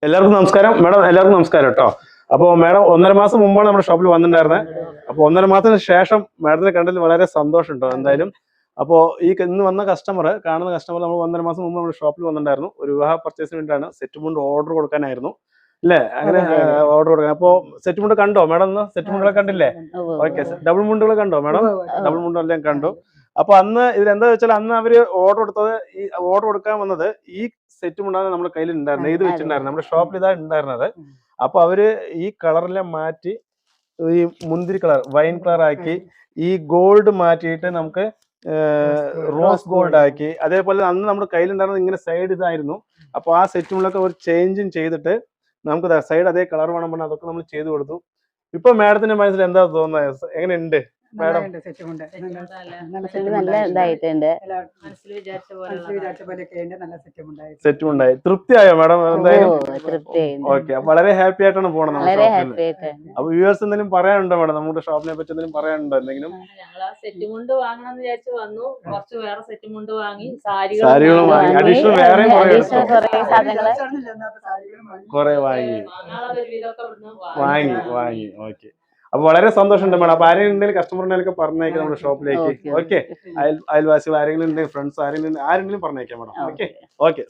എല്ലാവർക്കും നമസ്കാരം മാഡം. എല്ലാവർക്കും നമസ്കാരം കേട്ടോ. അപ്പോൾ മാഡം 1.5 മാസം മുമ്പാണ് നമ്മുടെ ഷോപ്പിൽ വന്നിട്ടുണ്ടായിരുന്നത്. അപ്പോൾ 1.5 മാസത്തിന് ശേഷം മാഡത്തിനെ കണ്ടതിൽ വളരെ സന്തോഷം ഉണ്ടോ എന്തായാലും. അപ്പോൾ ഇന്ന് വന്ന കാണുന്ന കസ്റ്റമർ നമ്മൾ 1.5 മാസം മുമ്പ് നമ്മുടെ ഷോപ്പിൽ വന്നിട്ടുണ്ടായിരുന്നു. ഒരു വിവാഹ പർച്ചേസിന് വേണ്ടിയിട്ടാണ്. സെറ്റ് മുണ്ട് ഓർഡർ കൊടുക്കാനായിരുന്നു അല്ലേ? അങ്ങനെ ഓർഡർ കൊടുക്കാൻ. അപ്പോൾ സെറ്റ് മുണ്ട് കണ്ടോ മാഡം? സെറ്റ് മുണ്ടുകളെ കണ്ടില്ലേ? ഓക്കെ. ഡബിൾ മുണ്ടുകൾ കണ്ടോ മാഡം? ഡബിൾ മുണ്ടെല്ലാം കണ്ടു. അപ്പൊ അന്ന് ഇതിലെന്താ വെച്ചാൽ അന്ന് അവര് ഓർഡർ കൊടുക്കാൻ വന്നത് ഈ സെറ്റും ഉണ്ടാകുന്ന നമ്മുടെ കയ്യിൽ ഉണ്ടായിരുന്നു, ഇത് വെച്ചിട്ടുണ്ടായിരുന്നു. നമ്മുടെ ഷോപ്പിൽ ഇതാ ഉണ്ടായിരുന്നത്. അപ്പൊ അവര് ഈ കളറെല്ലാം മാറ്റി ഈ മുന്തിരി കളർ വൈൻ കളർ ആക്കി, ഈ ഗോൾഡ് മാറ്റിയിട്ട് നമുക്ക് റോസ് ഗോൾഡ് ആക്കി. അതേപോലെ അന്ന് നമ്മുടെ കയ്യിലുണ്ടായിരുന്നത് ഇങ്ങനെ സൈഡ് ഇതായിരുന്നു. അപ്പൊ ആ സെറ്റുകളൊക്കെ ഒരു ചേഞ്ചും ചെയ്തിട്ട് നമുക്ക് സൈഡ് അതേ കളർ വേണം പറഞ്ഞാൽ അതൊക്കെ നമ്മൾ ചെയ്തു കൊടുത്തു. ഇപ്പൊ മാഡത്തിന്റെ മനസ്സിൽ എന്താ തോന്നുന്നത്? എങ്ങനെയുണ്ട് മാഡം? നല്ല ഇതായിട്ടുണ്ട്. സെറ്റും ഉണ്ടായി. തൃപ്തിയായോ മാഡം? എന്തായാലും തൃപ്തിയായി. ഓക്കെ. വളരെ ഹാപ്പി ആയിട്ടാണ് പോണത് നമ്മുടെ വളരെ ഷോപ്പിൽ. ഹാപ്പി ആയിട്ട്. അപ്പൊ വ്യൂവേഴ്സ് എന്തെങ്കിലും പറയാനുണ്ടോ മാഡം? നമ്മുടെ ഷോപ്പിനെ പറ്റി എന്തെങ്കിലും പറയാനുണ്ടോ? എന്തെങ്കിലും സെറ്റ് മുണ്ട് വാങ്ങണമെന്ന് വിചാരിച്ചു വന്നു. കുറച്ച് വേറെ സെറ്റ് മുണ്ട് വാങ്ങി, സാരികളും വാങ്ങി, അഡീഷണൽ വേറെയും കുറെ വാങ്ങി. ഓക്കെ. അപ്പൊ വളരെ സന്തോഷമുണ്ട് മാഡം. അപ്പൊ ആരെങ്കിലും ഉണ്ടെങ്കിൽ കസ്റ്റമറിനൊക്കെ പറഞ്ഞേക്കാം നമ്മുടെ ഷോപ്പിലേക്ക്. ഓക്കെ. അയൽവാസികൾ ആരെങ്കിലും ഉണ്ടെങ്കിൽ, ഫ്രണ്ട്സ് ആരെങ്കിലും പറഞ്ഞേക്കാം മാഡം. ഓക്കെ. ഓക്കെ.